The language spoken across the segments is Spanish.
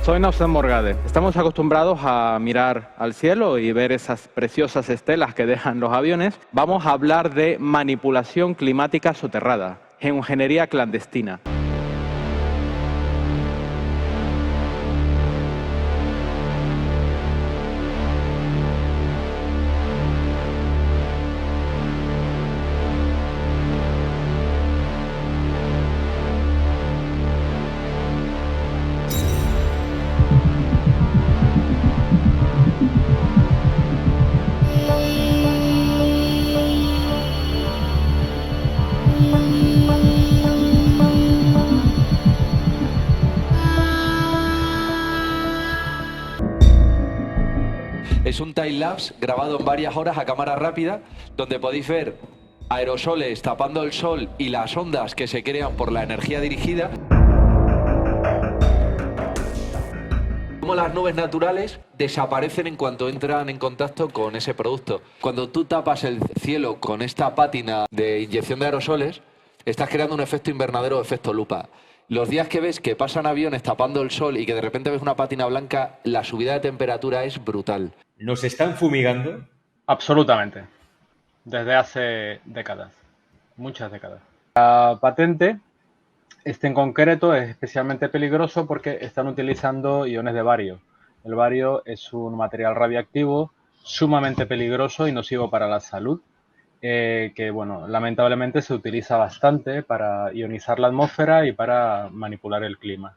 Soy Nauset Morgade. Estamos acostumbrados a mirar al cielo y ver esas preciosas estelas que dejan los aviones. Vamos a hablar de manipulación climática soterrada, geoingeniería clandestina. Es un time-lapse grabado en varias horas a cámara rápida, donde podéis ver aerosoles tapando el sol y las ondas que se crean por la energía dirigida. Cómo las nubes naturales desaparecen en cuanto entran en contacto con ese producto. Cuando tú tapas el cielo con esta pátina de inyección de aerosoles, estás creando un efecto invernadero o efecto lupa. Los días que ves que pasan aviones tapando el sol y que de repente ves una pátina blanca, la subida de temperatura es brutal. ¿Nos están fumigando? Absolutamente. Desde hace décadas. Muchas décadas. La patente, en concreto, es especialmente peligroso porque están utilizando iones de bario. El bario es un material radiactivo sumamente peligroso y nocivo para la salud, que, bueno, lamentablemente se utiliza bastante para ionizar la atmósfera y para manipular el clima.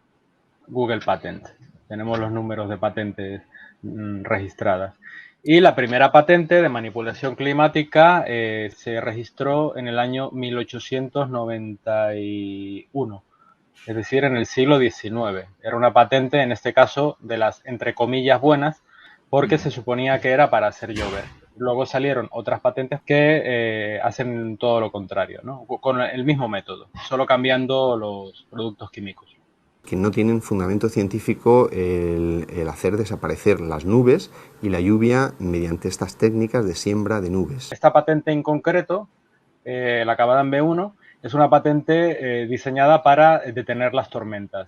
Google Patent. Tenemos los números de patentes registradas. Y la primera patente de manipulación climática se registró en el año 1891, es decir, en el siglo XIX. Era una patente, en este caso, de las, entre comillas, buenas, porque se suponía que era para hacer llover. Luego salieron otras patentes que hacen todo lo contrario, ¿no? Con el mismo método, solo cambiando los productos químicos. Que no tienen fundamento científico el hacer desaparecer las nubes y la lluvia mediante estas técnicas de siembra de nubes. Esta patente en concreto, la acabada en B1, es una patente diseñada para detener las tormentas.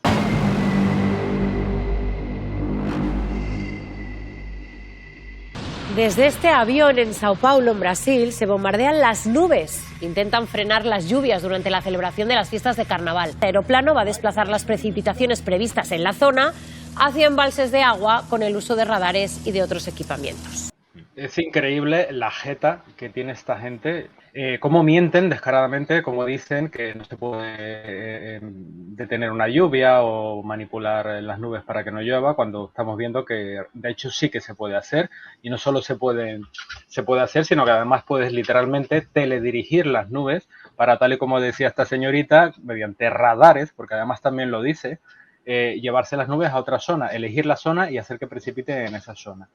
Desde este avión en Sao Paulo, en Brasil, se bombardean las nubes. Intentan frenar las lluvias durante la celebración de las fiestas de carnaval. El aeroplano va a desplazar las precipitaciones previstas en la zona hacia embalses de agua con el uso de radares y de otros equipamientos. Es increíble la jeta que tiene esta gente, cómo mienten descaradamente, como dicen que no se puede detener una lluvia o manipular las nubes para que no llueva, cuando estamos viendo que de hecho sí que se puede hacer, y no solo se puede hacer, sino que además puedes literalmente teledirigir las nubes para, tal y como decía esta señorita, mediante radares, porque además también lo dice, llevarse las nubes a otra zona, elegir la zona y hacer que precipite en esa zona.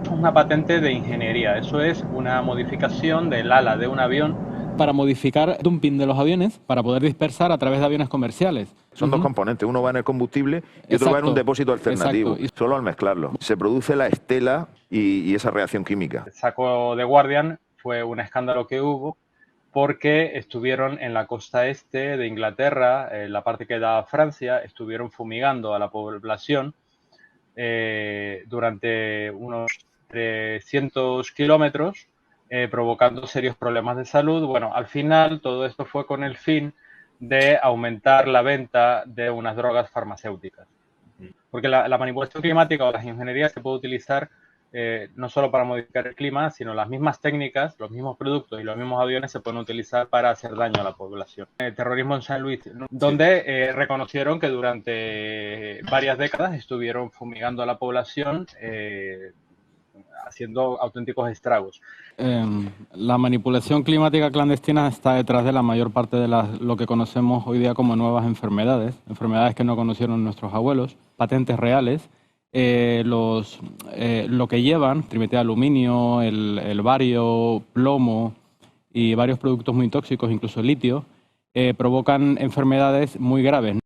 Una patente de ingeniería, eso es una modificación del ala de un avión Para modificar dumping de los aviones, para poder dispersar a través de aviones comerciales. Son dos componentes, uno va en el combustible y otro va en un depósito alternativo. Solo al mezclarlo se produce la estela y esa reacción química. El saco de Guardian fue un escándalo que hubo porque estuvieron en la costa este de Inglaterra, en la parte que da a Francia, estuvieron fumigando a la población durante unos 300 kilómetros, provocando serios problemas de salud. Bueno, al final todo esto fue con el fin de aumentar la venta de unas drogas farmacéuticas. Porque la manipulación climática o las ingenierías se puede utilizar no solo para modificar el clima, sino las mismas técnicas, los mismos productos y los mismos aviones se pueden utilizar para hacer daño a la población. El terrorismo en San Luis, donde reconocieron que durante varias décadas estuvieron fumigando a la población, haciendo auténticos estragos. La manipulación climática clandestina está detrás de la mayor parte de lo que conocemos hoy día como nuevas enfermedades, enfermedades que no conocieron nuestros abuelos, patentes reales. Lo que llevan, trimete de aluminio, el bario, plomo y varios productos muy tóxicos, incluso el litio, provocan enfermedades muy graves.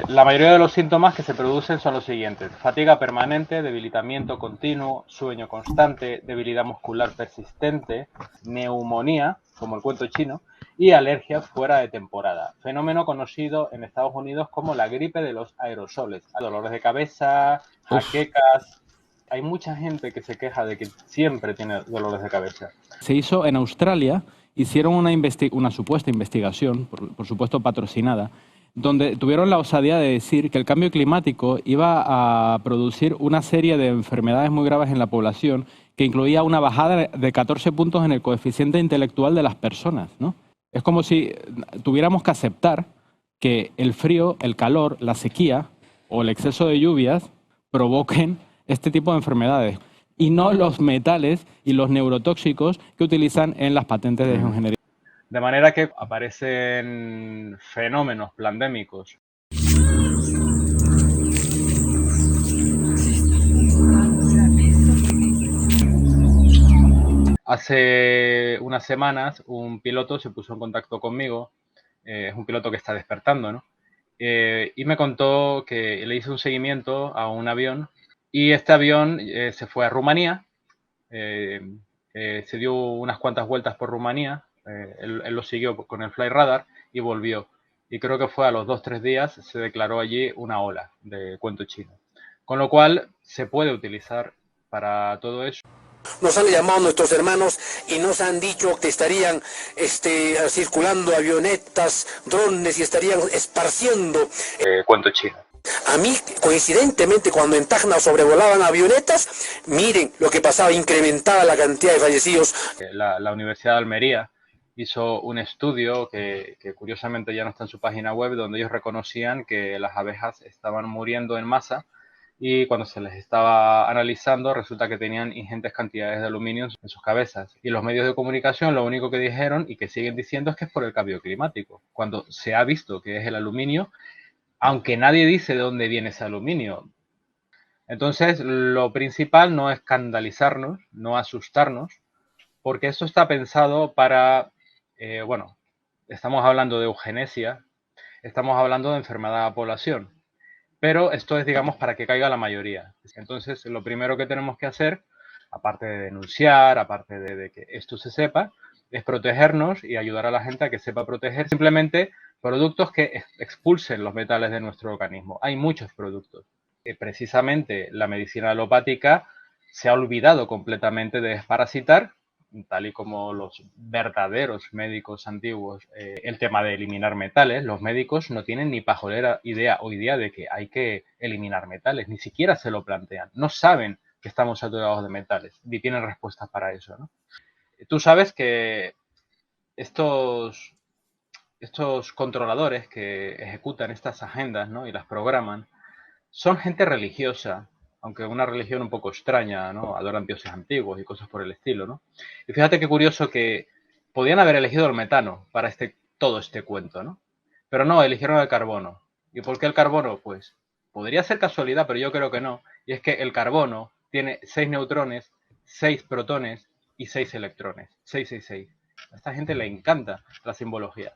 La mayoría de los síntomas que se producen son los siguientes: fatiga permanente, debilitamiento continuo, sueño constante, debilidad muscular persistente, neumonía, como el cuento chino, y alergias fuera de temporada, fenómeno conocido en Estados Unidos como la gripe de los aerosoles. Dolores de cabeza, jaquecas. Hay mucha gente que se queja de que siempre tiene dolores de cabeza. Se hizo en Australia, hicieron una supuesta investigación, por supuesto patrocinada, donde tuvieron la osadía de decir que el cambio climático iba a producir una serie de enfermedades muy graves en la población, que incluía una bajada de 14 puntos en el coeficiente intelectual de las personas, ¿no? Es como si tuviéramos que aceptar que el frío, el calor, la sequía o el exceso de lluvias provoquen este tipo de enfermedades, y no los metales y los neurotóxicos que utilizan en las patentes de geoingeniería. De manera que aparecen fenómenos pandémicos. Hace unas semanas un piloto se puso en contacto conmigo, es un piloto que está despertando, ¿no? Y me contó que le hizo un seguimiento a un avión y este avión se fue a Rumanía, se dio unas cuantas vueltas por Rumanía, él lo siguió con el Fly Radar y volvió. Y creo que fue a los 2-3 días se declaró allí una ola de cuento chino. Con lo cual se puede utilizar para todo eso. Nos han llamado nuestros hermanos y nos han dicho que estarían circulando avionetas, drones y estarían esparciendo cuento chino. A mí, coincidentemente, cuando en Tacna sobrevolaban avionetas, miren lo que pasaba, incrementaba la cantidad de fallecidos. La Universidad de Almería hizo un estudio que curiosamente ya no está en su página web, donde ellos reconocían que las abejas estaban muriendo en masa y cuando se les estaba analizando resulta que tenían ingentes cantidades de aluminio en sus cabezas. Y los medios de comunicación lo único que dijeron y que siguen diciendo es que es por el cambio climático, cuando se ha visto que es el aluminio, aunque nadie dice de dónde viene ese aluminio. Entonces, lo principal no es escandalizarnos, no asustarnos, porque esto está pensado para, bueno, estamos hablando de eugenesia, estamos hablando de enfermedad a la población, pero esto es, digamos, para que caiga la mayoría. Entonces, lo primero que tenemos que hacer, aparte de denunciar, aparte de que esto se sepa, es protegernos y ayudar a la gente a que sepa proteger simplemente productos que expulsen los metales de nuestro organismo. Hay muchos productos. Precisamente la medicina alopática se ha olvidado completamente de desparasitar, tal y como los verdaderos médicos antiguos, el tema de eliminar metales. Los médicos no tienen ni pajolera idea hoy día de que hay que eliminar metales, ni siquiera se lo plantean. No saben que estamos saturados de metales, ni tienen respuestas para eso, ¿no? Tú sabes que estos controladores que ejecutan estas agendas, ¿no?, y las programan, son gente religiosa, aunque una religión un poco extraña, ¿no? Adoran dioses antiguos y cosas por el estilo, ¿no? Y fíjate qué curioso que podían haber elegido el metano para todo este cuento, ¿no? Pero no, eligieron el carbono. ¿Y por qué el carbono? Pues podría ser casualidad, pero yo creo que no. Y es que el carbono tiene 6 neutrones, 6 protones y 6 electrones. 666. A esta gente le encanta la simbología.